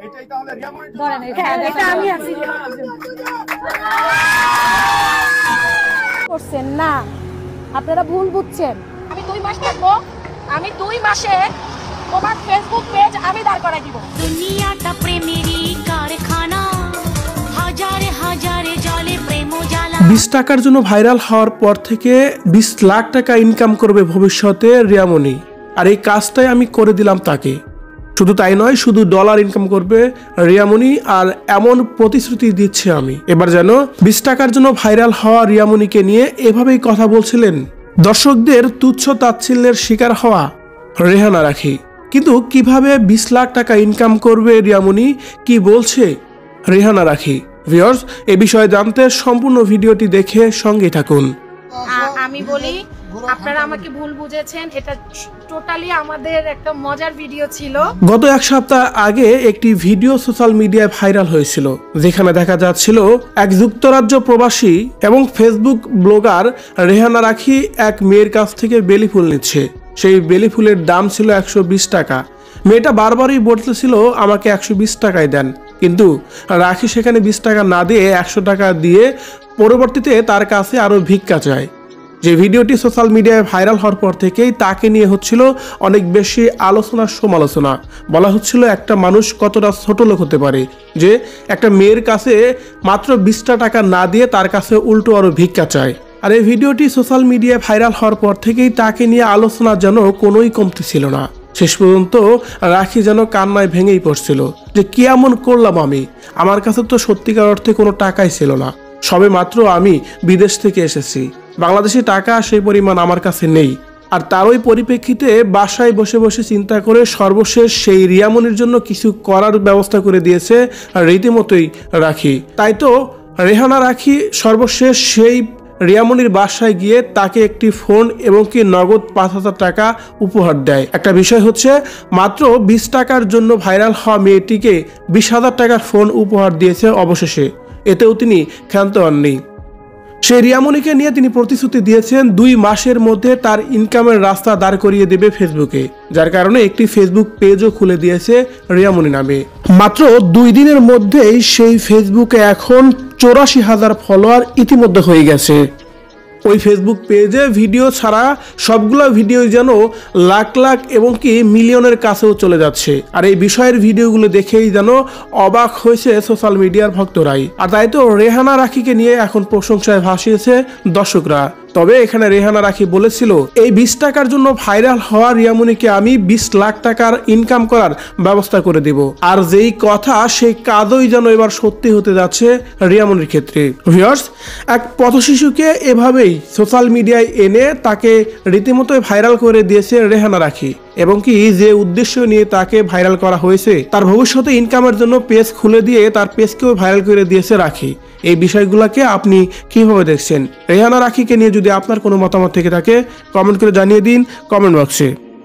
এটাই তাহলে রিয়ামনির ধরেন এটা আমি আছি করছেন না, আপনারা ভুল বুঝছেন। আমি 2 মাস থাকবো, আমি 2 মাসে তোমার ফেসবুক পেজ আমি দাঁড় করাই দিব। দুনিয়াটা প্রেমেরই কারখানা, হাজারে হাজারে জলে প্রেম জ্বালা। 20 টাকার জন্য ভাইরাল হওয়ার পর থেকে 20 লাখ টাকা ইনকাম করবে ভবিষ্যতে রিয়ামনি। আর এই কাজটাই আমি করে দিলাম তাকে। শুধু তাই নয়, শুধু ডলার ইনকাম করবে রিয়ামনি, আর এমন প্রতিশ্রুতি দিচ্ছে আমি। এবার যেন 20 টাকার জন্য ভাইরাল হওয়া রিয়ামনিকে নিয়ে এভাবেই কথা বলছিলেন দর্শকদের তুচ্ছ তাচ্ছিল্যের শিকার হওয়া রেহানা রাখি। কিন্তু কিভাবে 20 লাখ টাকা ইনকাম করবে রিয়ামনি, কি বলছে রেহানা রাখি? ভিউয়ার্স, এ বিষয়ে জানতে সম্পূর্ণ ভিডিওটি দেখে সঙ্গে থাকুন। আমি বলি, আপনারা আমাকে ভুল বুঝেছেন, এটা টোটালি আমাদের একটা মজার ভিডিও ছিল। গত 1 সপ্তাহ আগে একটি ভিডিও সোশ্যাল মিডিয়ায় ভাইরাল হয়েছিল, যেখানে দেখা যাচ্ছিল এক যুক্তরাজ্য প্রবাসী এবং ফেসবুক ব্লগার রেহানা রাখি এক মেয়ের কাছ থেকে বেলি ফুল নিচ্ছে। সেই বেলি ফুলের দাম ছিল 120 টাকা। মেয়েটা বারবারই বলতেছিল আমাকে 120 টাকায় দেন, কিন্তু রাখি সেখানে 20 টাকা না দিয়ে 100 টাকা দিয়ে পরবর্তীতে তার কাছে আরও ভিক্ষা চায়। যে ভিডিওটি সোশ্যাল মিডিয়ায় ভাইরাল হওয়ার পর থেকেই তাকে নিয়ে হচ্ছিল অনেক বেশি আলোচনা সমালোচনা। বলা হচ্ছিল একটা মানুষ কতটা ছোট লোক হতে পারে, যে একটা মেয়ের কাছে মাত্র 20 টাকা না দিয়ে তার কাছে উল্টো আরও ভিক্ষা চায়। আর এই ভিডিওটি সোশ্যাল মিডিয়ায় ভাইরাল হওয়ার পর থেকেই তাকে নিয়ে আলোচনা যেন কোনোই কমতি ছিল না। শেষ পর্যন্ত রাখি যেন কান্নায় ভেঙেই পড়ছিল যে কি এমন করলাম আমি, আমার কাছে তো সত্যিকার অর্থে কোনো টাকাই ছিল না, সবে মাত্র আমি বিদেশ থেকে এসেছি, বাংলাদেশে টাকা সেই পরিমাণ আমার কাছে নেই। আর তারই পরিপ্রেক্ষিতে বাসায় বসে বসে চিন্তা করে সর্বশেষ সেই রিয়ামনির জন্য কিছু করার ব্যবস্থা করে দিয়েছে রীতিমতোই রাখি। তাই তো রেহানা রাখি সর্বশেষ সেই রিয়ামনির বাসায় গিয়ে তাকে একটি ফোন এবং কি নগদ 5,000 টাকা উপহার দেয়। একটা বিষয় হচ্ছে, মাত্র 20 টাকার জন্য ভাইরাল হওয়া মেয়েটিকে 20,000 টাকার ফোন উপহার দিয়েছে অবশেষে। এতেও তিনি ক্ষান্ত হননি। সেই রিয়ামনিকে নিয়ে তিনি প্রতিশ্রুতি দিয়েছেন 2 মাসের মধ্যে তার ইনকামের রাস্তা দাঁড় করিয়ে দেবে ফেসবুকে, যার কারণে একটি ফেসবুক পেজও খুলে দিয়েছে রিয়ামনি নামে। মাত্র 2 দিনের মধ্যেই সেই ফেসবুকে এখন 84,000 ফলোয়ার ইতিমধ্যে হয়ে গেছে। ওই ফেসবুক পেজে ভিডিও ছাড়া সবগুলো ভিডিও যেন লাখ লাখ এবং কি মিলিয়নের কাছেও চলে যাচ্ছে। আর এই বিষয়ের ভিডিওগুলো দেখেই যেন অবাক হয়েছে সোশ্যাল মিডিয়ার ভক্তরাই। আর তাই তো রেহানা রাখিকে নিয়ে এখন প্রশংসায় ভাসিয়েছে দর্শকরা। তবে এখানে রেহানা রাখি বলেছিল, এই 20 টাকার জন্য ভাইরাল হওয়া রিয়ামনিকে আমি 20 লাখ টাকার ইনকাম করার ব্যবস্থা করে দেব। আর যেই কথা সেই কাজই যেন এবার সত্যি হতে যাচ্ছে রিয়ামনির ক্ষেত্রে। ভিউয়ার্স, এক পথশিশুকে এভাবেই সোশ্যাল মিডিয়ায় এনে তাকে রীতিমতো ভাইরাল করে দিয়েছে রেহানা রাখি, এবং কি যে উদ্দেশ্য নিয়ে তাকে ভাইরাল করা হয়েছে, তার ভবিষ্যতে ইনকামের জন্য পেজ খুলে দিয়ে তার পেজকেও ভাইরাল করে দিয়েছে রাখি। এই বিষয়গুলোকে আপনি কিভাবে দেখছেন? রেহানা রাখিকে নিয়ে যদি আপনার কোনো মতামত থেকে থাকে কমেন্ট করে জানিয়ে দিন কমেন্ট বক্সে।